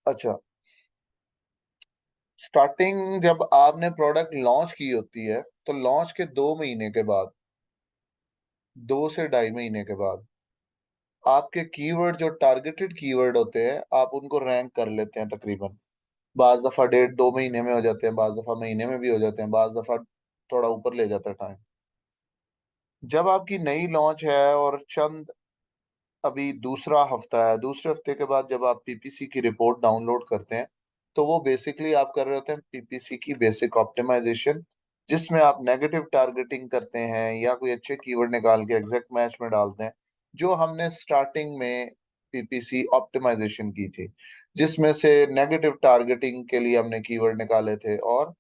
अच्छा, स्टार्टिंग जब आपने प्रोडक्ट लॉन्च की होती है तो लॉन्च के 2 महीने के बाद, 2 से ढाई महीने के बाद आपके कीवर्ड जो टारगेटेड कीवर्ड होते हैं आप उनको रैंक कर लेते हैं तकरीबन। बाज दफा 1.5 2 महीने में हो जाते हैं, बाज दफा महीने में भी हो जाते हैं, बाज दफा थोड़ा ऊपर ले जाता है टाइम। जब आपकी नई लॉन्च है और चंद अभी दूसरा हफ्ता है, दूसरे हफ्ते के बाद जब आप पीपीसी की रिपोर्ट डाउनलोड करते हैं तो वो बेसिकली आप कर रहे होते हैं पीपीसी की बेसिक ऑप्टिमाइजेशन, जिसमें आप नेगेटिव टारगेटिंग करते हैं या कोई अच्छे कीवर्ड निकाल के एग्जैक्ट मैच में डालते हैं, जो हमने स्टार्टिंग में पीपीसी ऑप्टिमाइजेशन की थी, जिसमें से नेगेटिव टारगेटिंग के लिए हमने कीवर्ड निकाले थे और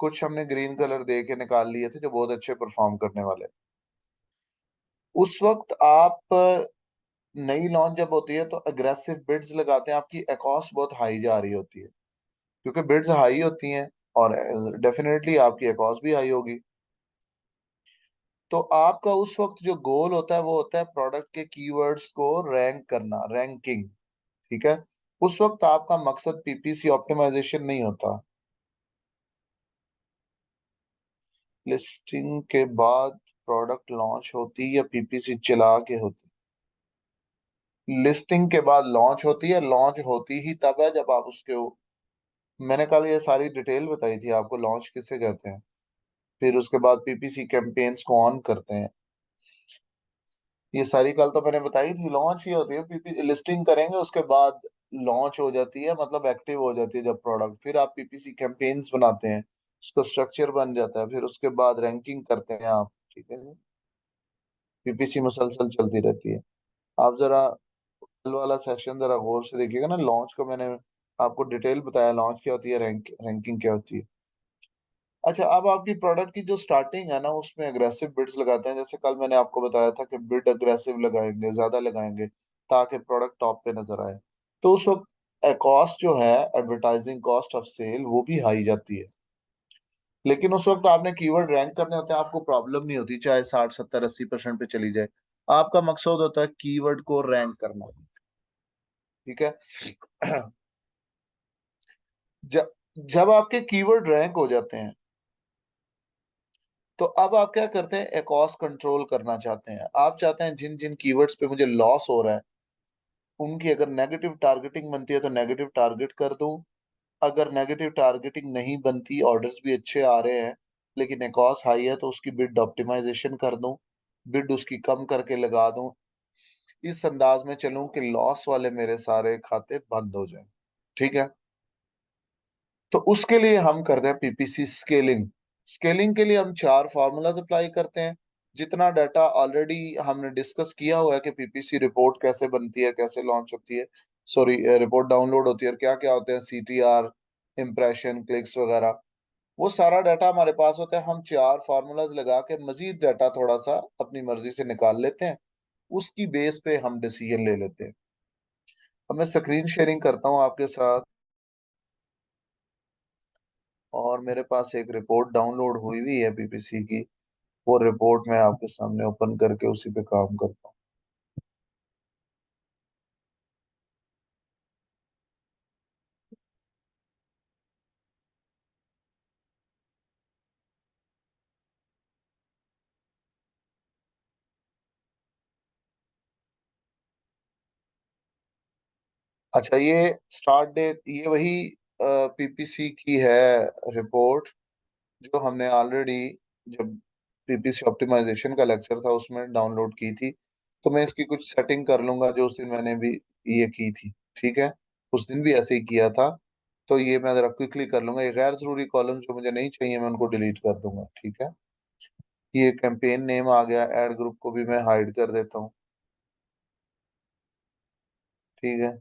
कुछ हमने ग्रीन कलर दे के निकाल लिए थे जो बहुत अच्छे परफॉर्म करने वाले। उस वक्त आप नई लॉन्च जब होती है तो अग्रेसिव बिड्स लगाते हैं, आपकी एकॉस्ट बहुत हाई जा रही होती है, क्योंकि बिड्स हाई होती हैं और डेफिनेटली आपकी एकॉस्ट भी हाई होगी। तो आपका उस वक्त जो गोल होता है वो होता है प्रोडक्ट के कीवर्ड्स को रैंक करना, रैंकिंग। ठीक है, उस वक्त आपका मकसद पीपीसी ऑप्टिमाइजेशन नहीं होता। लिस्टिंग के बाद प्रोडक्ट लॉन्च होती या पीपीसी चला के होती? लिस्टिंग के बाद लॉन्च होती है, लॉन्च होती ही तब है जब आप उसके, मैंने कल ये सारी डिटेल बताई थी आपको लॉन्च किसे कहते हैं। फिर उसके बाद पीपीसी कैंपेन्स को ऑन करते हैं, ये सारी कल तो मैंने बताई थी। लॉन्च ही होती है, पीपी लिस्टिंग करेंगे उसके बाद लॉन्च हो जाती है, मतलब एक्टिव हो जाती है जब प्रोडक्ट। फिर आप पीपीसी कैंपेन्स बनाते हैं, उसका स्ट्रक्चर बन जाता है, फिर उसके बाद रैंकिंग करते हैं आप। ठीक है, पीपीसी मुसलसल चलती रहती है। आप जरा कल वाला सेशन जरा गौर से देखिएगा ना, लॉन्च को मैंने आपको डिटेल बताया, लॉन्च क्या होती है, रैंकिंग क्या होती है। अच्छा, अब आपकी प्रोडक्ट की जो स्टार्टिंग है ना उसमें अग्रेसिव बिड्स लगाते हैं, जैसे कल मैंने आपको बताया था कि बिड अग्रेसिव लगाएंगे, ज्यादा लगाएंगे ताकि प्रोडक्ट टॉप पे नजर आए। तो उस वक्त कॉस्ट जो है, एडवर्टाइजिंग कॉस्ट ऑफ सेल, वो भी हाई जाती है। लेकिन उस वक्त आपने कीवर्ड रैंक करने होते हैं, आपको प्रॉब्लम नहीं होती चाहे 60 70 80% पे चली जाए। आपका मकसद होता है कीवर्ड को रैंक करना। ठीक है। जब जब आपके कीवर्ड रैंक हो जाते हैं तो अब आप क्या करते हैं, एक कॉस्ट कंट्रोल करना चाहते हैं। आप चाहते हैं जिन जिन कीवर्ड्स पे मुझे लॉस हो रहा है उनकी अगर नेगेटिव टारगेटिंग बनती है तो नेगेटिव टारगेट कर दूं। अगर नेगेटिव टारगेटिंग नहीं बनती, ऑर्डर्स भी अच्छे आ रहे हैं लेकिन एक कॉस्ट हाई है, तो उसकी बिड ऑप्टिमाइजेशन कर दूं, बिड उसकी कम करके लगा दूं। इस अंदाज में चलूं कि लॉस वाले मेरे सारे खाते बंद हो जाएं। ठीक है। तो उसके लिए हम करते हैं पीपीसी स्केलिंग। स्केलिंग के लिए हम 4 फार्मूलाज अप्लाई करते हैं। जितना डाटा ऑलरेडी हमने डिस्कस किया हुआ है कि पीपीसी रिपोर्ट कैसे बनती है, कैसे लॉन्च होती है, सॉरी रिपोर्ट डाउनलोड होती है और क्या क्या होते हैं, सीटीआर, इम्प्रेशन, क्लिक्स वगैरह, वो सारा डाटा हमारे पास होता है। हम 4 फार्मूलाज लगा के मजीद डाटा थोड़ा सा अपनी मर्जी से निकाल लेते हैं, उसकी बेस पे हम डिसीजन ले लेते हैं। अब मैं स्क्रीन शेयरिंग करता हूँ आपके साथ, और मेरे पास एक रिपोर्ट डाउनलोड हुई हुई है पीपीसी की, वो रिपोर्ट मैं आपके सामने ओपन करके उसी पे काम करता हूँ। अच्छा, ये स्टार्ट डेट, ये वही पीपीसी की है रिपोर्ट जो हमने ऑलरेडी, जब पीपीसी ऑप्टिमाइजेशन का लेक्चर था उसमें डाउनलोड की थी। तो मैं इसकी कुछ सेटिंग कर लूंगा जो उस दिन मैंने भी ये की थी। ठीक है, उस दिन भी ऐसे ही किया था। तो ये मैं जरा क्विकली कर लूंगा, ये गैर जरूरी कॉलम जो मुझे नहीं चाहिए मैं उनको डिलीट कर दूंगा। ठीक है, ये कैंपेन नेम आ गया, ऐड ग्रुप को भी मैं हाइड कर देता हूँ। ठीक है,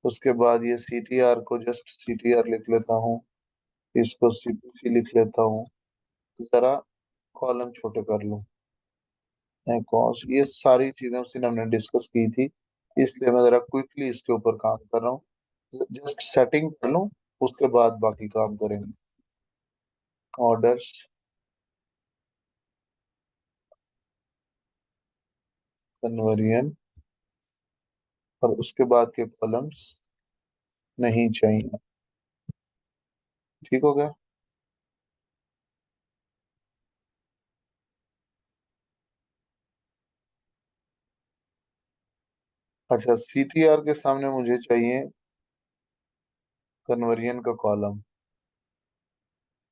उसके बाद ये सीटीआर को जस्ट सीटीआर लिख लेता हूँ, इसको सीपीसी लिख लेता हूँ, जरा कॉलम छोटे कर लूँ। कॉस, ये सारी चीजें उस दिन हमने डिस्कस की थी, इसलिए मैं जरा क्विकली इसके ऊपर काम कर रहा हूँ। जस्ट सेटिंग कर लूँ, उसके बाद बाकी काम करेंगे। ऑर्डर्स, कन्वर्जन, और उसके बाद के कॉलम्स, नहीं चाहिए। ठीक हो गया। अच्छा, सीटीआर के सामने मुझे चाहिए कन्वर्जन का कॉलम।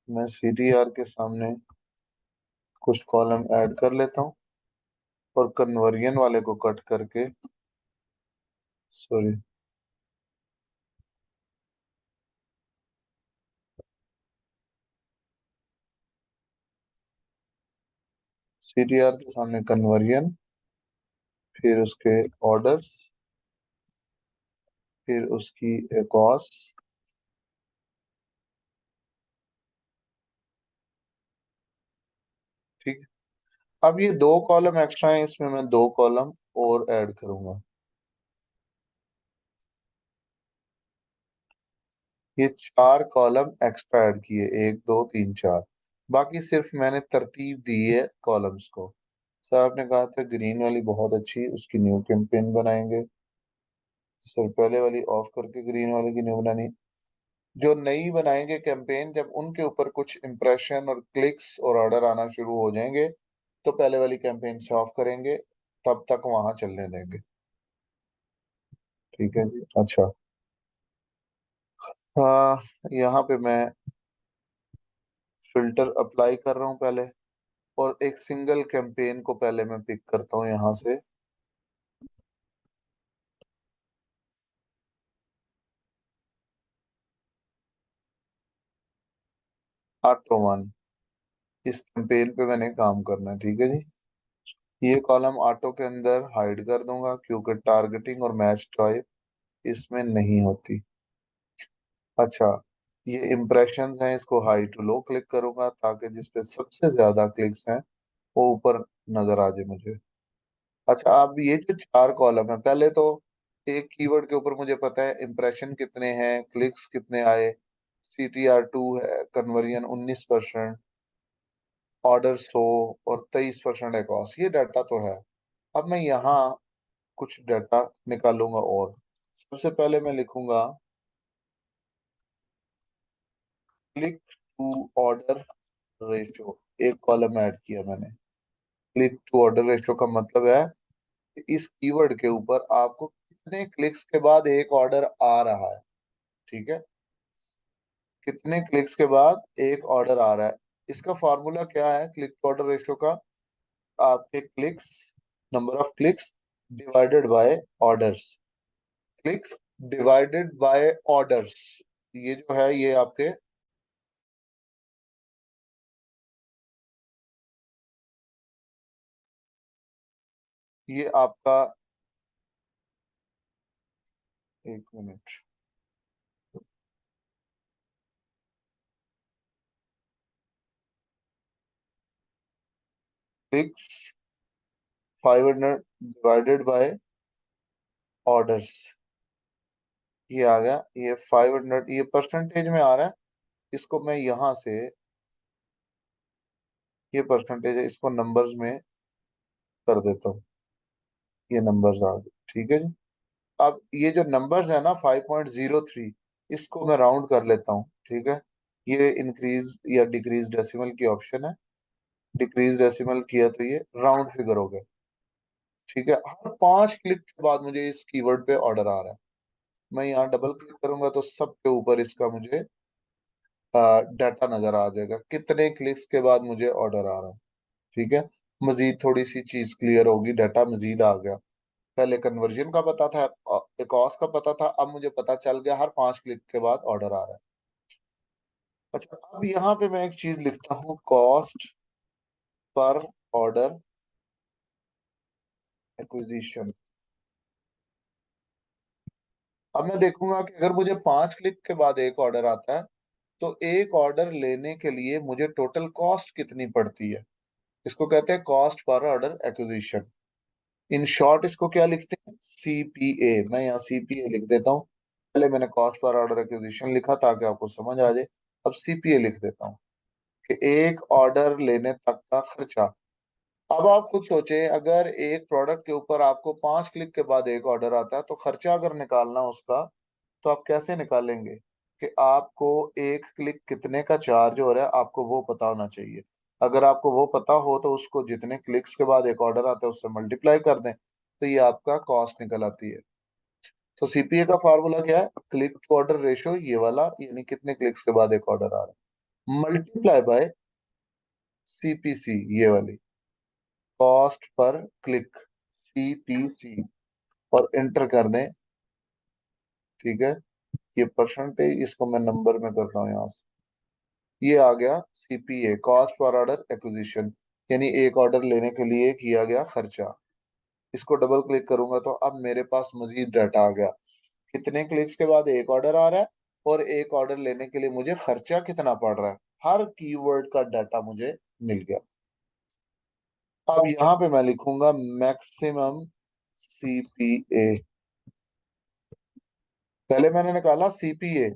मैं सीटीआर के सामने कुछ कॉलम ऐड कर लेता हूँ, और कन्वर्जन वाले को कट करके, सॉरी, सीटीआर के सामने कन्वर्जन, फिर उसके ऑर्डर्स, फिर उसकी कॉस्ट। ठीक है। अब ये दो कॉलम एक्स्ट्रा हैं, इसमें मैं दो कॉलम और ऐड करूंगा। ये चार कॉलम एक्स्ट्रा ऐड किए, एक दो तीन चार। बाकी सिर्फ मैंने तरतीब दी है कॉलम्स को। सर आपने कहा था ग्रीन वाली बहुत अच्छी, उसकी न्यू कैंपेन बनाएंगे। सर पहले वाली ऑफ करके ग्रीन वाले की न्यू बनानी। जो नई बनाएंगे कैंपेन, जब उनके ऊपर कुछ इंप्रेशन और क्लिक्स और ऑर्डर आना शुरू हो जाएंगे, तो पहले वाली कैंपेन से ऑफ करेंगे, तब तक वहां चलने देंगे। ठीक है जी। अच्छा। हाँ, यहाँ पे मैं फिल्टर अप्लाई कर रहा हूँ पहले, और एक सिंगल कैंपेन को पहले मैं पिक करता हूँ यहाँ से। ऑटो वन, इस कैंपेन पे मैंने काम करना है। ठीक है जी। ये कॉलम ऑटो के अंदर हाइड कर दूंगा, क्योंकि टारगेटिंग और मैच टाइप इसमें नहीं होती। अच्छा, ये इम्प्रेशंस हैं, इसको हाई टू लो क्लिक करूंगा, ताकि जिसपे सबसे ज्यादा क्लिक्स हैं वो ऊपर नजर आ जाए मुझे। अच्छा, अब ये जो चार कॉलम है, पहले तो एक कीवर्ड के ऊपर मुझे पता है इम्प्रेशन कितने हैं, क्लिक्स कितने आए, CTR2 है, कन्वर्जन 19%, ऑर्डर 100, और 23% है कॉस्ट। ये डाटा तो है। अब मैं यहाँ कुछ डाटा निकालूंगा, और सबसे पहले मैं लिखूंगा क्लिक टू ऑर्डर रेशो। एक कॉलम ऐड किया मैंने। क्लिक टू ऑर्डर रेशो का मतलब है कि इस कीवर्ड के ऊपर आपको कितने क्लिक्स के बाद एक ऑर्डर आ रहा है। ठीक है। कितने क्लिक्स के बाद एक ऑर्डर आ रहा है। इसका फॉर्मूला क्या है क्लिक टू ऑर्डर रेशो का? आपके clicks, number of clicks divided by orders. Clicks divided by orders, ये जो है ये आपके, ये आपका, एक minute, clicks 500 divided by orders, ये आ गया। ये 500, ये परसेंटेज में आ रहा है। इसको मैं यहाँ से, ये परसेंटेज है, इसको नंबर्स में कर देता हूँ। ये नंबर्स आ गए। ठीक है जी। अब ये जो नंबर्स है ना 5.03, इसको मैं राउंड कर लेता हूँ। ठीक है। ये इंक्रीज या डिक्रीज डेसिमल की ऑप्शन है। डिक्रीज डेसिमल किया तो ये राउंड फिगर हो गया। ठीक है। हर 5 क्लिक के बाद मुझे इस कीवर्ड पे ऑर्डर आ रहा है। मैं यहाँ डबल क्लिक करूंगा तो सबके ऊपर इसका मुझे डाटा नजर आ जाएगा, कितने क्लिक्स के बाद मुझे ऑर्डर आ रहा है। ठीक है। मजीद थोड़ी सी चीज क्लियर होगी, डाटा मजीद आ गया। पहले कन्वर्जन का पता था, कॉस्ट का पता था, अब मुझे पता चल गया हर 5 क्लिक के बाद ऑर्डर आ रहा है। अच्छा, अब यहाँ पे मैं एक चीज लिखता हूँ, कॉस्ट पर ऑर्डर एक्विजिशन। अब मैं देखूंगा कि अगर मुझे 5 क्लिक के बाद एक ऑर्डर आता है, तो एक ऑर्डर लेने के लिए मुझे टोटल कॉस्ट कितनी पड़ती है। इसको कहते हैं cost per order acquisition. In short इसको क्या लिखते हैं? CPA। मैं यहाँ CPA लिख देता हूँ। पहले मैंने कॉस्ट पर ऑर्डर एक्विजिशन लिखा ताकि आपको समझ आ जाए। अब CPA लिख देता हूँ कि एक ऑर्डर लेने तक का खर्चा। अब आप खुद सोचें, अगर एक प्रोडक्ट के ऊपर आपको 5 क्लिक के बाद एक ऑर्डर आता है, तो खर्चा अगर निकालना उसका, तो आप कैसे निकालेंगे कि आपको एक क्लिक कितने का चार्ज हो रहा है, आपको वो पता होना चाहिए। अगर आपको वो पता हो तो उसको जितने क्लिक्स के बाद एक ऑर्डर आता है उससे मल्टीप्लाई कर दें, तो ये आपका कॉस्ट निकल आती है। तो सीपीए का फार्मूला क्या है? क्लिक टू ऑर्डर रेशियो, ये वाला, यानी कितने क्लिक्स के बाद एक ऑर्डर आ रहा है, मल्टीप्लाई बाय सीपीसी, ये वाली, कॉस्ट पर क्लिक, सीपीसी, और एंटर कर दें। ठीक है, ये परसेंटेज, इसको मैं नंबर में करता हूँ यहाँ से। ये आ गया CPA, cost per order acquisition, यानी एक ऑर्डर लेने के लिए किया गया खर्चा। इसको डबल क्लिक करूंगा तो अब मेरे पास मजीद डाटा आ गया, कितने क्लिक्स के बाद एक ऑर्डर आ रहा है, और एक ऑर्डर लेने के लिए मुझे खर्चा कितना पड़ रहा है। हर कीवर्ड का डाटा मुझे मिल गया। अब यहाँ पे मैं लिखूंगा मैक्सिमम सीपीए। पहले मैंने निकाला सीपीए,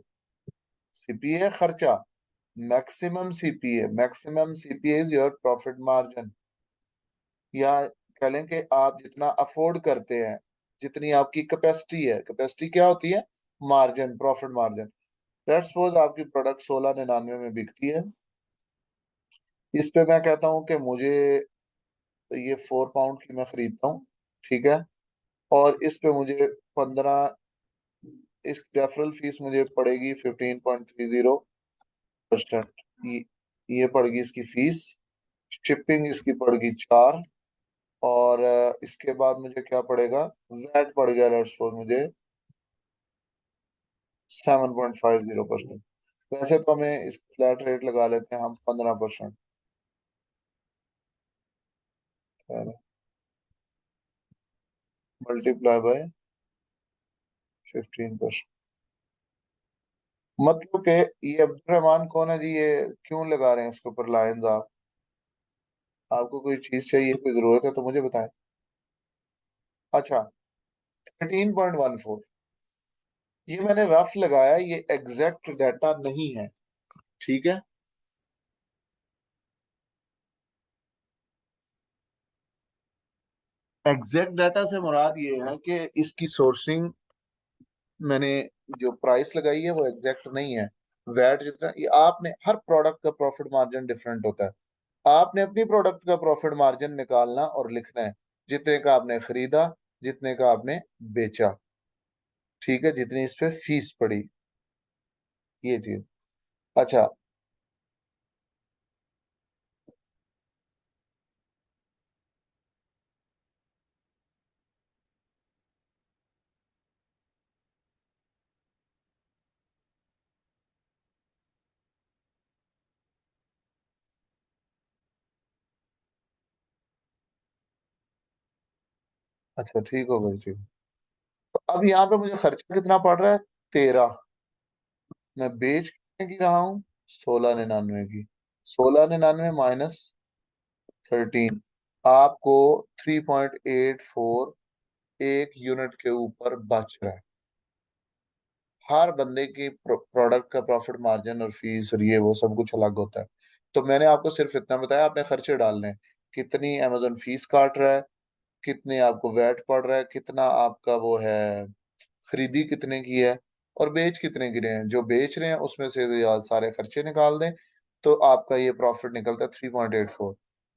सीपीए खर्चा, maximum CPA, maximum CPA is your profit margin, या कह लें कि आप जितना अफोर्ड करते हैं, जितनी आपकी कैपेसिटी है। कैपेसिटी क्या होती है? Margin, profit margin. Let's suppose आपकी प्रोडक्ट 16.99 में बिकती है, इस पे मैं कहता हूँ कि मुझे ये 4 पाउंड की मैं खरीदता हूँ, ठीक है, और इस पे मुझे 15, इस रेफरल फीस मुझे पड़ेगी 15.30%। ये पड़ेगी इसकी फीस। शिपिंग इसकी पड़ेगी 4, और इसके बाद मुझे क्या पड़ेगा? वैट पड़ गया लेट्स सपोज मुझे 7.50%। वैसे तो हमें इस फ्लैट रेट लगा लेते हैं हम 15%, मल्टीप्लाई बाय 15%। मतलब कि ये अब्दुल रहमान कौन है जी? ये क्यों लगा रहे हैं इसके ऊपर लाइंस आप? आपको कोई चीज चाहिए, कोई जरूरत है तो मुझे बताएं। अच्छा, 13.14, ये मैंने रफ लगाया, ये एग्जैक्ट डाटा नहीं है, ठीक है। एग्जैक्ट डाटा से मुराद ये है कि इसकी सोर्सिंग, मैंने जो प्राइस लगाई है वो एग्जैक्ट नहीं है। वैट जितना, ये आपने, हर प्रोडक्ट का प्रॉफिट मार्जिन डिफरेंट होता है। आपने अपनी प्रोडक्ट का प्रॉफिट मार्जिन निकालना और लिखना है, जितने का आपने खरीदा, जितने का आपने बेचा, ठीक है, जितनी इस पे फीस पड़ी, ये चीज। अच्छा, अच्छा, ठीक हो गई चीज। तो अब यहाँ पे मुझे खर्चा कितना पड़ रहा है? 13। मैं बेच कितने की रहा हूँ? 16.99 की। 16.99 माइनस 13, आपको 3.84 एक यूनिट के ऊपर बच रहा है। हर बंदे की प्रोडक्ट का प्रॉफिट मार्जिन और फीस और ये वो सब कुछ अलग होता है। तो मैंने आपको सिर्फ इतना बताया, आपने खर्चे डालने हैं। कितनी अमेजोन फीस काट रहा है, कितने आपको वैट पड़ रहा है, कितना आपका वो है, खरीदी कितने की है, और बेच कितने की रहे हैं। जो बेच रहे हैं उसमें से यार सारे खर्चे निकाल दें, तो आपका ये प्रॉफिट निकलता है 3.84।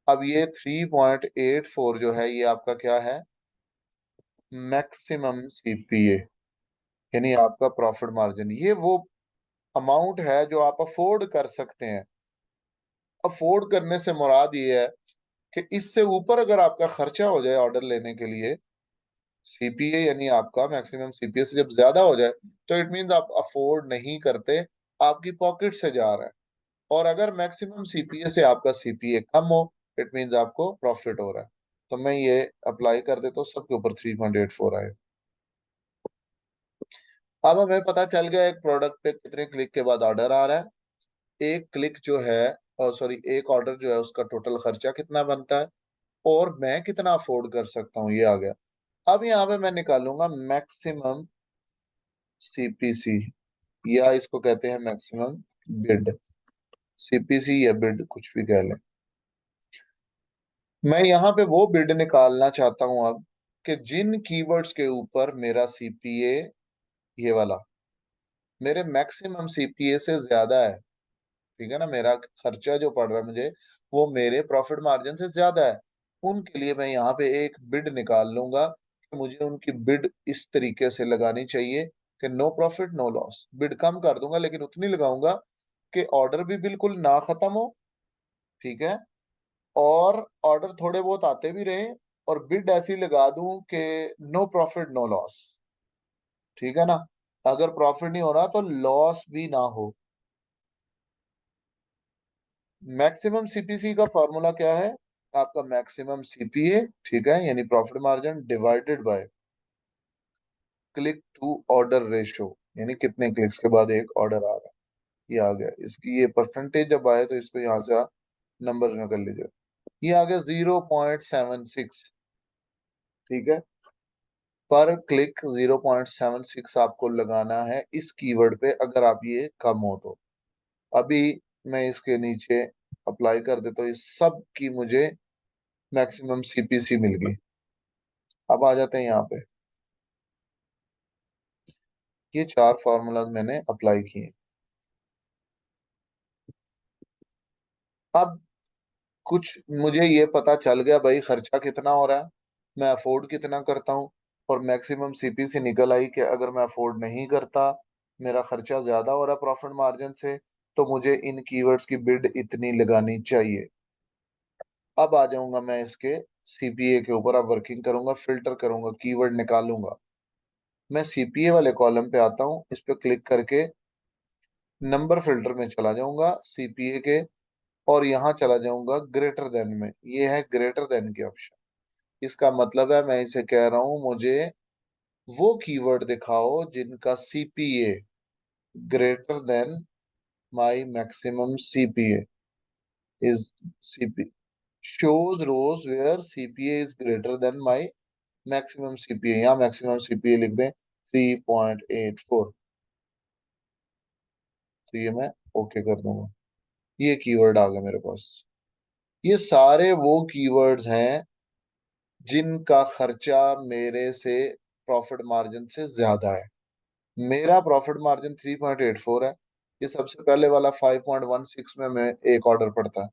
अब ये 3.84 जो है, ये आपका क्या है? मैक्सिमम सीपीए, यानी आपका प्रॉफिट मार्जिन। ये वो अमाउंट है जो आप अफोर्ड कर सकते हैं। अफोर्ड करने से मुराद ये है कि इससे ऊपर अगर आपका खर्चा हो जाए ऑर्डर लेने के लिए, सीपीए यानी आपका मैक्सिमम सीपीए से जब ज्यादा हो जाए, तो इट मींस आप अफोर्ड नहीं करते, आपकी पॉकेट से जा रहा है। और अगर मैक्सिमम सीपीए से आपका सीपीए कम हो, इट मींस आपको प्रॉफिट हो रहा है। तो मैं ये अप्लाई कर देता हूँ सबके ऊपर, 3.84 आए। अब हमें पता चल गया एक प्रोडक्ट पे कितने क्लिक के बाद ऑर्डर आ रहा है, एक क्लिक जो है, और सॉरी एक ऑर्डर जो है उसका टोटल खर्चा कितना बनता है, और मैं कितना अफोर्ड कर सकता हूँ, ये आ गया। अब यहाँ पे मैं निकालूंगा मैक्सिमम सीपीसी, या इसको कहते हैं मैक्सिमम बिड, सीपीसी या बिड कुछ भी कह लें। मैं यहाँ पे वो बिड निकालना चाहता हूँ अब, कि जिन कीवर्ड्स के ऊपर मेरा सीपीए, ये वाला, मेरे मैक्सिमम सीपीए से ज्यादा है, ठीक है ना, मेरा खर्चा जो पड़ रहा है मुझे वो मेरे प्रॉफिट मार्जिन से ज्यादा है, उनके लिए मैं यहाँ पे एक बिड निकाल लूंगा कि मुझे उनकी बिड इस तरीके से लगानी चाहिए कि no profit no loss. Bid कम कर दूंगा लेकिन उतनी लगाऊंगा कि ऑर्डर भी बिल्कुल ना खत्म हो, ठीक है, और ऑर्डर थोड़े बहुत आते भी रहे, और बिड ऐसी लगा दूं कि नो प्रॉफिट नो लॉस, ठीक है ना, अगर प्रॉफिट नहीं हो रहा तो लॉस भी ना हो। मैक्सिमम सीपीसी का फॉर्मूला क्या है? आपका मैक्सिमम सीपीए, ठीक है, यानी profit margin divided by click to order ratio, यानी कितने क्लिक्स के बाद एक ऑर्डर आ रहा है। ये आ गया, इसकी ये परसेंटेज जब आए तो इसको यहाँ से आप नंबर में कर लीजिए। ये आ गया 0.76, ठीक है, पर क्लिक 0.76 आपको लगाना है इस कीवर्ड पे, अगर आप ये कम हो तो। अभी मैं इसके नीचे अप्लाई कर देता हूँ, इस सब की मुझे मैक्सिमम सीपीसी मिल गई। अब आ जाते हैं यहाँ पे, ये चार फार्मूलाज मैंने अप्लाई किए। अब कुछ मुझे ये पता चल गया भाई खर्चा कितना हो रहा है, मैं अफोर्ड कितना करता हूँ, और मैक्सिमम सीपीसी निकल आई कि अगर मैं अफोर्ड नहीं करता, मेरा खर्चा ज्यादा हो रहा है प्रॉफिट मार्जिन से, तो मुझे इन कीवर्ड्स की बिड इतनी लगानी चाहिए। अब आ जाऊंगा मैं इसके सीपीए के ऊपर, अब वर्किंग करूंगा, फिल्टर करूंगा, कीवर्ड निकालूंगा। मैं सीपीए वाले कॉलम पे आता हूँ, इस पे क्लिक करके नंबर फिल्टर में चला जाऊंगा सीपीए के, और यहाँ चला जाऊंगा ग्रेटर देन में, ये है ग्रेटर देन के ऑप्शन। इसका मतलब है मैं इसे कह रहा हूं मुझे वो कीवर्ड दिखाओ जिनका CPA greater than my maximum CPA is, CP shows rows where CPA is greater than my maximum CPA, या मैक्सिमम सीपीए लिख दें 3.84, तो ये मैं ओके कर दूंगा। ये कीवर्ड आ गया मेरे पास। ये सारे वो कीवर्ड्स हैं जिनका खर्चा मेरे से प्रॉफिट मार्जिन से ज्यादा है। मेरा प्रॉफिट मार्जिन 3.84 है, ये सबसे पहले वाला 5.16 में मैं एक ऑर्डर पड़ता है,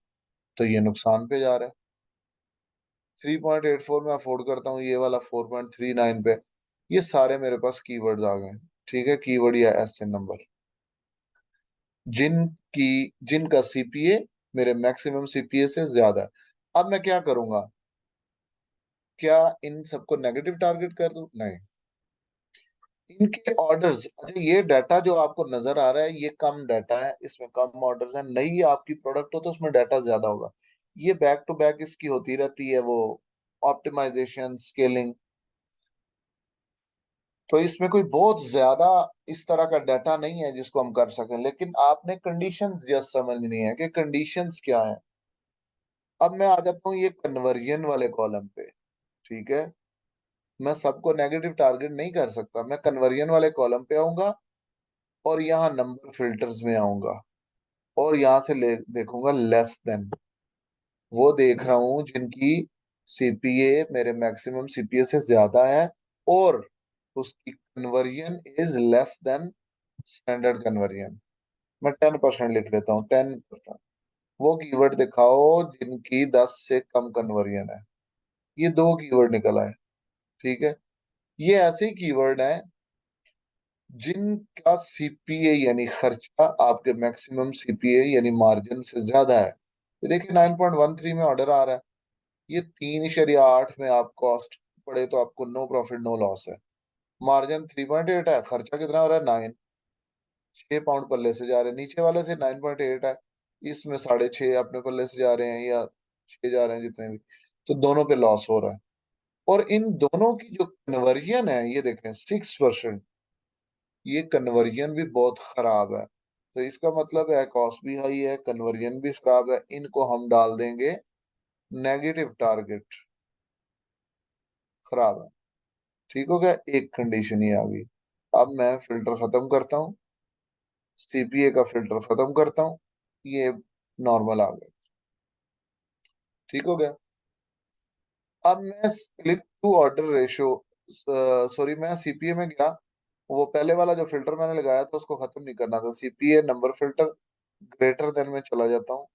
तो ये नुकसान पे जा रहा है। 3.84 में अफोर्ड करता हूँ, ये वाला 4.39 पे। ये सारे मेरे पास कीवर्ड्स आ गए, ठीक है, कीवर्ड या एस एन नंबर, जिनकी जिनका सीपीए मेरे मैक्सिमम सीपीए से ज्यादा है। अब मैं क्या करूंगा? क्या इन सबको नेगेटिव टारगेट कर दूं? नहीं, इनके ऑर्डर्स, अच्छा ये डाटा जो आपको नजर आ रहा है ये कम डाटा है, इसमें कम ऑर्डर्स हैं, नई आपकी प्रोडक्ट हो तो उसमें डाटा ज्यादा होगा। ये बैक टू बैक इसकी होती रहती है वो ऑप्टिमाइजेशन स्केलिंग, तो इसमें कोई बहुत ज्यादा इस तरह का डाटा नहीं है जिसको हम कर सकें, लेकिन आपने कंडीशंस जस्ट समझनी है कि कंडीशंस क्या है। अब मैं आ जाता हूँ ये कन्वर्जन वाले कॉलम पे, ठीक है, मैं सबको नेगेटिव टारगेट नहीं कर सकता, मैं कन्वर्जन वाले कॉलम पे आऊंगा, और यहाँ नंबर फिल्टर्स में आऊंगा, और यहाँ से देखूंगा लेस देन, वो देख रहा हूँ जिनकी सीपीए मेरे मैक्सिमम सीपीए से ज्यादा है, और उसकी conversion is less than standard conversion. मैं 10% लिख लेता हूँ, 10%। वो कीवर्ड दिखाओ जिनकी 10 से कम कन्वर्जन है। ये दो कीवर्ड निकल आए, ठीक है, ये ऐसे कीवर्ड हैं जिनका सीपीए यानी खर्चा आपके मैक्सिमम सीपीए यानी मार्जिन से ज्यादा है। ये देखिए 9.13 में ऑर्डर आ रहा है, ये 3.8 में आप कॉस्ट पड़े तो आपको नो प्रॉफिट नो लॉस है। मार्जिन 3.8 है, खर्चा कितना हो रहा है 9, 6 पाउंड पल्ले से जा रहे हैं, नीचे वाले से 9.8 है, इसमें 6.5 अपने पल्ले से जा रहे हैं, या 6 जा रहे हैं, जितने भी, तो दोनों पे लॉस हो रहा है। और इन दोनों की जो कन्वर्जन है ये देखें 6%, ये कन्वर्जन भी बहुत खराब है, तो इसका मतलब है कॉस्ट भी हाई है, कन्वर्जन भी खराब है, इनको हम डाल देंगे नेगेटिव टारगेट, खराब है। ठीक हो गया, एक कंडीशन ही आ गई। अब मैं फिल्टर खत्म करता हूँ, सीपीए का फिल्टर खत्म करता हूँ, ये नॉर्मल आ गया, ठीक हो गया। अब मैं click to order ratio, sorry मैं सीपीए में गया, वो पहले वाला जो फिल्टर मैंने लगाया था उसको खत्म नहीं करना था, CPA number filter greater than में चला जाता हूँ।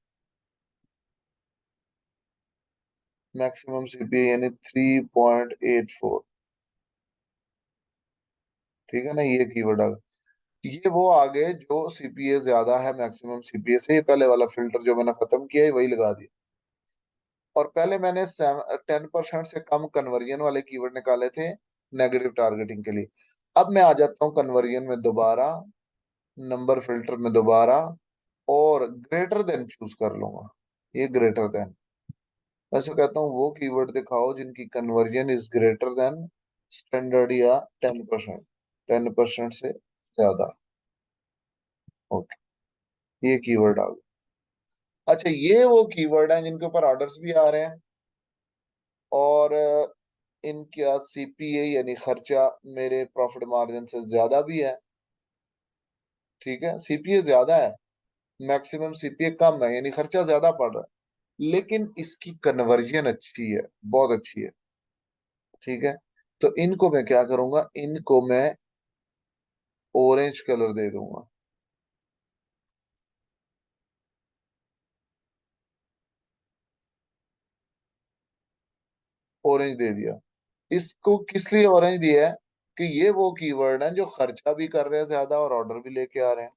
मैक्सिमम सीपीए यानी 3.84। ठीक है ना, ये कीवर्ड आ गया। ये वो आ गए जो सीपीए ज्यादा है मैक्सिमम सीपीए से। ये पहले वाला फिल्टर जो मैंने खत्म किया है वही लगा दिया। और पहले मैंने 10% से कम कन्वर्जन वाले कीवर्ड निकाले थे नेगेटिव टारगेटिंग के लिए। अब मैं आ जाता हूँ कन्वर्जन में दोबारा, नंबर फिल्टर में दोबारा, और ग्रेटर देन चूज कर लूंगा। ये ग्रेटर देन, वैसे कहता हूँ वो कीवर्ड दिखाओ जिनकी conversion is greater than standard या 10%, 10% से ज्यादा। ओके, ये कीवर्ड आ गया। अच्छा, ये वो कीवर्ड हैं जिनके ऊपर ऑर्डर्स भी आ रहे हैं, और इनका सीपीए यानी खर्चा मेरे प्रॉफिट मार्जिन से ज्यादा भी है। ठीक है, सीपीए ज्यादा है, मैक्सिमम सीपीए कम है, यानी खर्चा ज्यादा पड़ रहा है, लेकिन इसकी कन्वर्जन अच्छी है, बहुत अच्छी है। ठीक है, तो इनको मैं क्या करूंगा, इनको मैं ऑरेंज कलर दे दूंगा। ऑरेंज दे दिया। इसको किस लिए ऑरेंज दिया है, कि ये वो कीवर्ड है जो खर्चा भी कर रहे हैं ज्यादा और ऑर्डर भी लेके आ रहे हैं।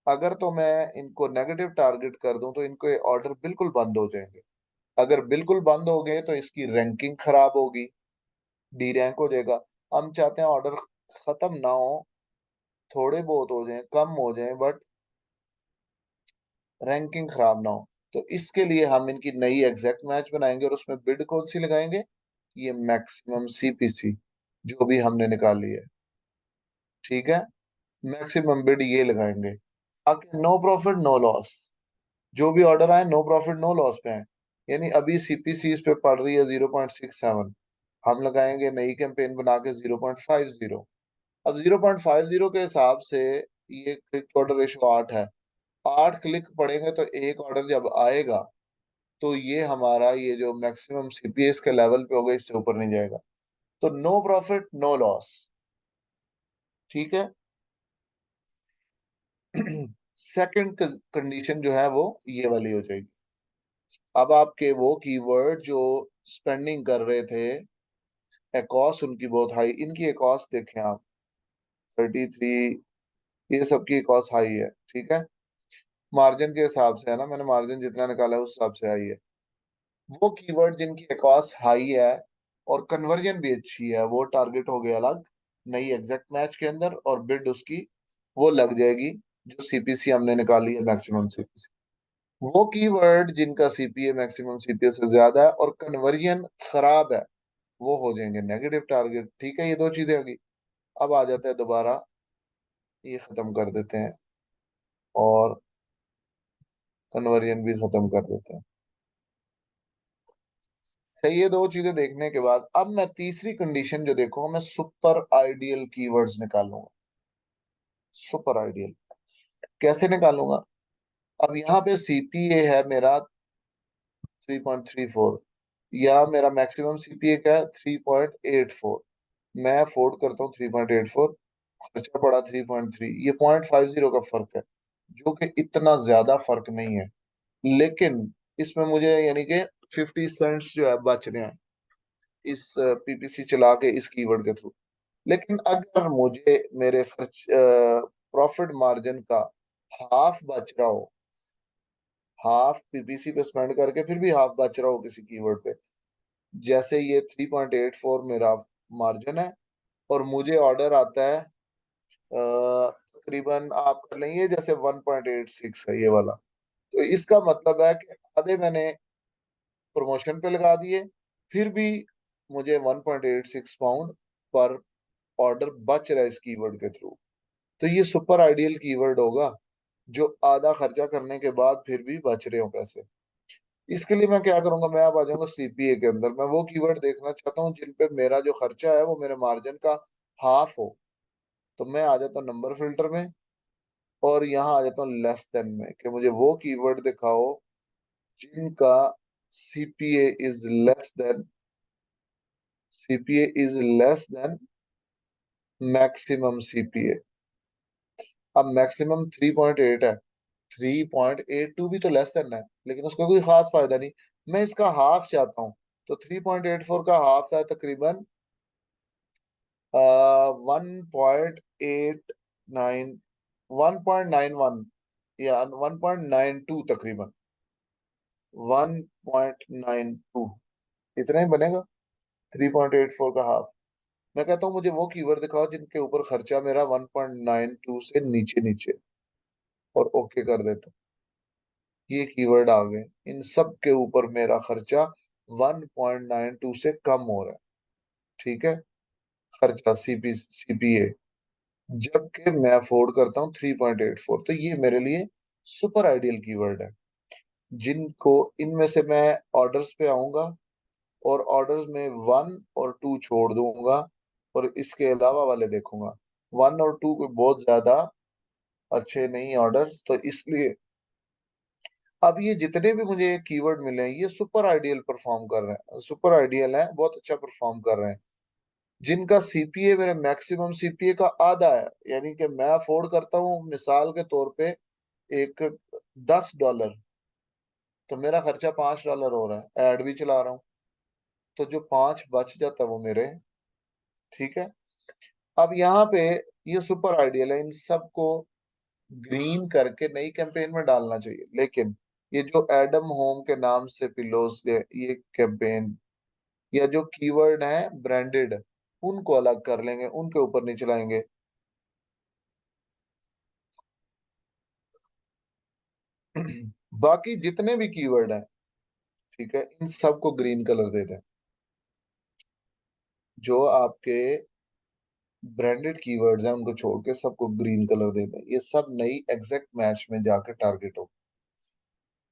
अगर तो मैं इनको नेगेटिव टारगेट कर दूं तो इनको ऑर्डर बिल्कुल बंद हो जाएंगे। अगर बिल्कुल बंद हो गए तो इसकी रैंकिंग खराब होगी, डी रैंक हो जाएगा। हम चाहते हैं ऑर्डर खत्म ना हो, थोड़े बहुत हो जाएं, कम हो जाएं, बट रैंकिंग खराब ना हो। तो इसके लिए हम इनकी नई एग्जैक्ट मैच बनाएंगे और उसमें बिड कौन सी लगाएंगे, ये मैक्सिमम सीपीसी जो भी हमने निकाली है। ठीक है, मैक्सिमम बिड ये लगाएंगे। आगे नो प्रॉफिट नो लॉस, जो भी ऑर्डर आए नो प्रॉफिट नो लॉस पे आए। यानी अभी सीपीसी इस पे पड़ रही है 0.67, हम लगाएंगे नई कैंपेन बना के 0.50। अब 0.50 के हिसाब से ये क्लिक ऑर्डर रेशो 8 है। 8 क्लिक पड़ेंगे तो एक ऑर्डर जब आएगा तो ये हमारा ये जो मैक्सिमम सीपीएस के लेवल पे होगा इससे ऊपर नहीं जाएगा। तो नो प्रॉफिट नो लॉस। ठीक है। सेकंड कंडीशन जो है वो ये वाली हो जाएगी। अब आपके वो कीवर्ड जो स्पेंडिंग कर रहे थे, एकॉस उनकी बहुत हाई, इनकी एकॉस देखें आप, 33, ये सबकी एकॉस हाई है। ठीक है, मार्जिन के हिसाब से है ना, मैंने मार्जिन जितना निकाला है उस हिसाब से आई है। वो कीवर्ड जिनकी एकॉस हाई है और कन्वर्जन भी अच्छी है वो टारगेट हो गया अलग नई एग्जैक्ट मैच के अंदर, और बिड उसकी वो लग जाएगी जो सीपीसी हमने निकाली है मैक्सिमम सीपीसी। वो कीवर्ड जिनका सीपीए मैक्सिमम सीपीए से ज्यादा है और कन्वर्जन खराब है वो हो जाएंगे नेगेटिव टारगेट। ठीक है, ये दो चीजें होगी। अब आ जाते हैं दोबारा, ये खत्म कर देते हैं और कन्वर्जन भी खत्म कर देते हैं। तो ये दो चीजें देखने के बाद अब मैं तीसरी कंडीशन जो देखूंगा, मैं सुपर आइडियल कीवर्ड्स निकालूंगा। सुपर आइडियल कैसे निकालूंगा, अब यहाँ पे सीपीए है मेरा 3.34, या मेरा मैक्सिमम सीपीए क्या है 3.84। मैं अफोर्ड करता हूँ 3.84, खर्चा पड़ा 3.3, ये 0.50 का फर्क है, जो कि इतना ज्यादा फर्क नहीं है, लेकिन इसमें मुझे यानी कि 50 सेंट्स जो है बच रहे हैं इस पीपीसी चला के इस कीवर्ड के थ्रू। लेकिन अगर मुझे मेरे खर्च प्रॉफिट मार्जिन का हाफ बच रहा हो, हाफ पीपीसी पे स्पेंड करके फिर भी हाफ बच रहा हो किसी कीवर्ड पे, जैसे ये 3.84 मेरा मार्जिन है और मुझे ऑर्डर आता है तकरीबन आप कर लेंगे जैसे 1.86 है ये वाला, तो इसका मतलब है कि आधे मैंने प्रमोशन पे लगा दिए, फिर भी मुझे 1.86 पाउंड पर ऑर्डर बच रहा है इस कीवर्ड के थ्रू। तो ये सुपर आइडियल कीवर्ड होगा जो आधा खर्चा करने के बाद फिर भी बच रहे हो पैसे। इसके लिए मैं क्या करूंगा, मैं अब आ जाऊंगा सीपीए के अंदर, मैं वो कीवर्ड देखना चाहता हूँ जिन पे मेरा जो खर्चा है वो मेरे मार्जिन का हाफ हो। तो मैं आ जाता हूँ नंबर फिल्टर में और यहाँ आ जाता हूँ लेस देन में, कि मुझे वो कीवर्ड दिखाओ जिनका CPA is less than, CPA is less than maximum CPA. अब मैक्सिमम 3.8 है, 3.82 भी तो लेस देन है, लेकिन उसका कोई खास फायदा नहीं। मैं इसका हाफ चाहता हूँ, तो 3.84 का हाफ है तकरीबन 1.89, 1.91 या 1.92 तकरीबन, 1.92 इतना ही बनेगा, 3.84 का हाफ। मैं कहता हूँ मुझे वो कीवर्ड दिखाओ जिनके ऊपर खर्चा मेरा 1.92 से नीचे नीचे, और ओके कर देता हूँ। ये कीवर्ड आ गए, इन सब के ऊपर मेरा खर्चा 1.92 से कम हो रहा है। ठीक है, खर्चा सीपीए, जबकि मैं अफोर्ड करता हूँ 3.84, तो ये मेरे लिए सुपर आइडियल कीवर्ड है। जिनको इनमें से मैं ऑर्डर्स पे आऊंगा, और ऑर्डर्स में 1 और 2 छोड़ दूंगा, और इसके अलावा वाले देखूंगा। 1 और 2 को बहुत ज्यादा अच्छे नहीं ऑर्डर्स, तो इसलिए अब ये जितने भी मुझे कीवर्ड मिले हैं, ये सुपर आइडियल परफॉर्म कर रहे हैं, सुपर आइडियल है, बहुत अच्छा परफॉर्म कर रहे हैं। जिनका सीपीए मेरे मैक्सिमम सीपीए का आधा है, यानी कि मैं अफोर्ड करता हूँ मिसाल के तौर पे एक $10, तो मेरा खर्चा $5 हो रहा है, एड भी चला रहा हूँ, तो जो 5 बच जाता है वो मेरे। ठीक है, अब यहाँ पे ये सुपर आइडियल है, इन सबको ग्रीन करके नई कैंपेन में डालना चाहिए, लेकिन ये जो एडम होम के नाम से पिलोस ये कैंपेन, या जो कीवर्ड है ब्रांडेड, उनको अलग कर लेंगे, उनके ऊपर नहीं चलाएंगे। बाकी जितने भी कीवर्ड हैं, ठीक है, इन सबको ग्रीन कलर दे दें। जो आपके ब्रांडेड कीवर्ड्स हैं उनको छोड़ के सबको ग्रीन कलर दे दें, ये सब नई एग्जैक्ट मैच में जाकर टारगेट हो।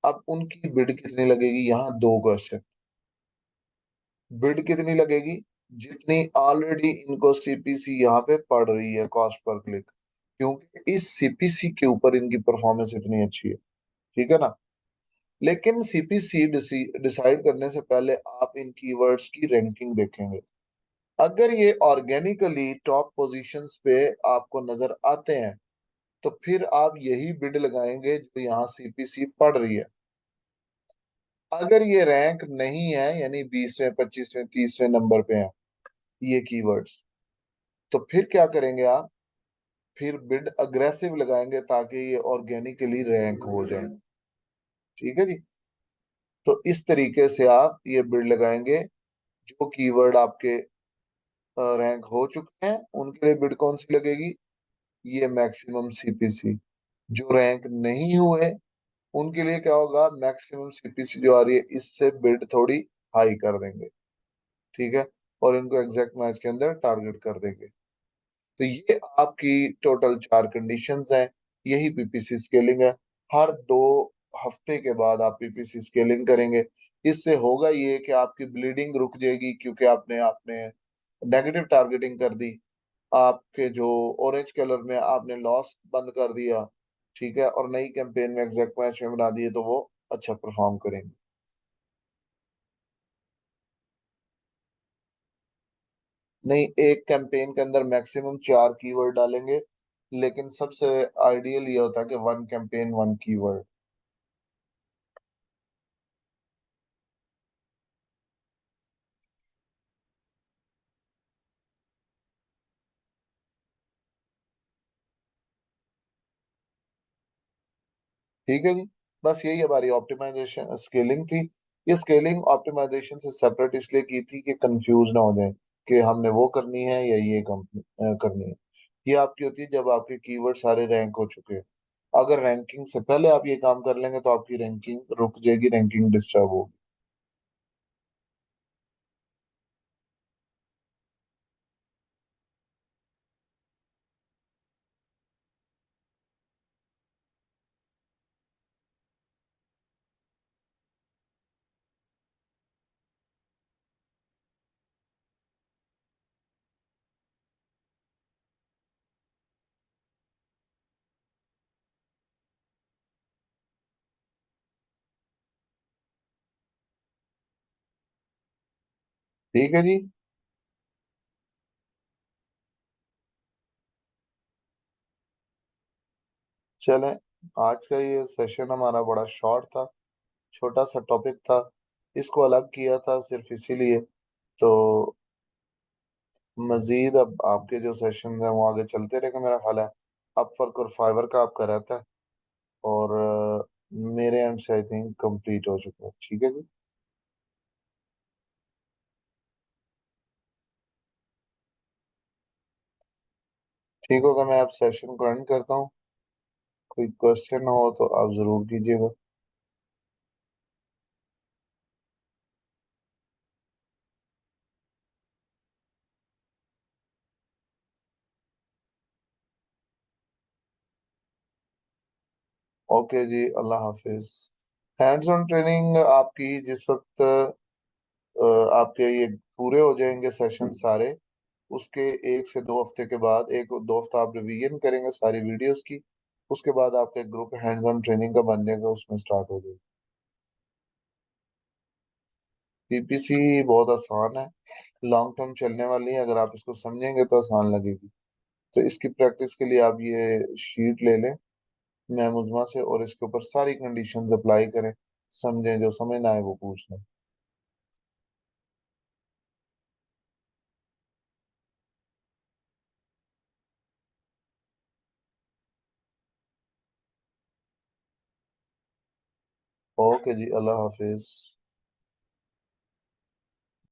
अब उनकी बिड कितनी लगेगी, यहाँ दो क्वेश्चन। बिड कितनी लगेगी, जितनी ऑलरेडी इनको सीपीसी यहाँ पे पड़ रही है, कॉस्ट पर क्लिक, क्योंकि इस सीपीसी के ऊपर इनकी परफॉर्मेंस इतनी अच्छी है। ठीक है ना। लेकिन सीपीसी डिसाइड करने से पहले आप इन कीवर्ड्स की रैंकिंग देखेंगे। अगर ये ऑर्गेनिकली टॉप पोजीशंस पे आपको नजर आते हैं, तो फिर आप यही बिड लगाएंगे जो यहाँ सीपीसी पड़ रही है। अगर ये रैंक नहीं है, यानी 20वें 25वें 30वें नंबर पे हैं ये कीवर्ड्स, तो फिर क्या करेंगे आप, फिर बिड अग्रेसिव लगाएंगे ताकि ये ऑर्गेनिकली रैंक हो जाए। ठीक है जी। तो इस तरीके से आप ये बिड लगाएंगे, जो कीवर्ड आपके रैंक हो चुके हैं उनके लिए बिड कौन सी लगेगी, ये मैक्सिमम सीपीसी। जो रैंक नहीं हुए उनके लिए क्या होगा, मैक्सिमम सीपीसी जो आ रही है इससे बिड थोड़ी हाई कर देंगे। ठीक है, और इनको एग्जैक्ट मैच के अंदर टारगेट कर देंगे। तो ये आपकी टोटल 4 कंडीशंस हैं, यही पीपीसी स्केलिंग है। हर 2 हफ्ते के बाद आप पीपीसी स्केलिंग करेंगे। इससे होगा ये कि आपकी ब्लीडिंग रुक जाएगी, क्योंकि आपने आपने नेगेटिव टारगेटिंग कर दी, आपके जो ऑरेंज कलर में आपने लॉस बंद कर दिया। ठीक है, और नई कैंपेन में एग्जैक्ट मैच में बना दिए, तो वो अच्छा परफॉर्म करेंगे। नहीं, एक कैंपेन के अंदर मैक्सिमम 4 कीवर्ड डालेंगे, लेकिन सबसे आइडियल ये होता है कि 1 कैंपेन 1 कीवर्ड। ठीक है जी। बस यही हमारी ऑप्टिमाइजेशन स्केलिंग थी। ये स्केलिंग ऑप्टिमाइजेशन से सेपरेट इसलिए की थी कि कंफ्यूज ना हो जाए कि हमने वो करनी है या ये कंपनी करनी है। ये आपकी होती है जब आपके कीवर्ड सारे रैंक हो चुके हैं। अगर रैंकिंग से पहले आप ये काम कर लेंगे तो आपकी रैंकिंग रुक जाएगी, रैंकिंग डिस्टर्ब होगी। ठीक है जी। चलें, आज का ये सेशन हमारा बड़ा शॉर्ट था, छोटा सा टॉपिक था। इसको अलग किया था सिर्फ इसीलिए। तो मजीद अब आपके जो सेशन हैं वो आगे चलते रहेंगे मेरा ख्याल है। अपवर्क और फाइवर का आपका रहता है। और मेरे एंड से आई थिंक कंप्लीट हो चुका है। ठीक है जी। ठीक होगा, मैं अब सेशन को एंड करता हूँ। कोई क्वेश्चन हो तो आप ज़रूर कीजिएगा। ओके जी, अल्लाह हाफिज। हैंड्स ऑन ट्रेनिंग आपकी जिस वक्त आपके ये पूरे हो जाएंगे सेशन सारे, उसके 1 से 2 हफ्ते के बाद, 1 2 हफ्ता आप रिवीजन करेंगे सारी वीडियोस की। उसके बाद आपका एक ग्रुप हैंड्स ऑन ट्रेनिंग का बन जाएगा, उसमें स्टार्ट हो जाएगी। पीपीसी बहुत आसान है, लॉन्ग टर्म चलने वाली है। अगर आप इसको समझेंगे तो आसान लगेगी। तो इसकी प्रैक्टिस के लिए आप ये शीट ले लें महमुजमा से, और इसके ऊपर सारी कंडीशंस अप्लाई करें। समझें, जो समझ ना आए वो पूछ लें। ओके जी, अल्लाह हाफिज।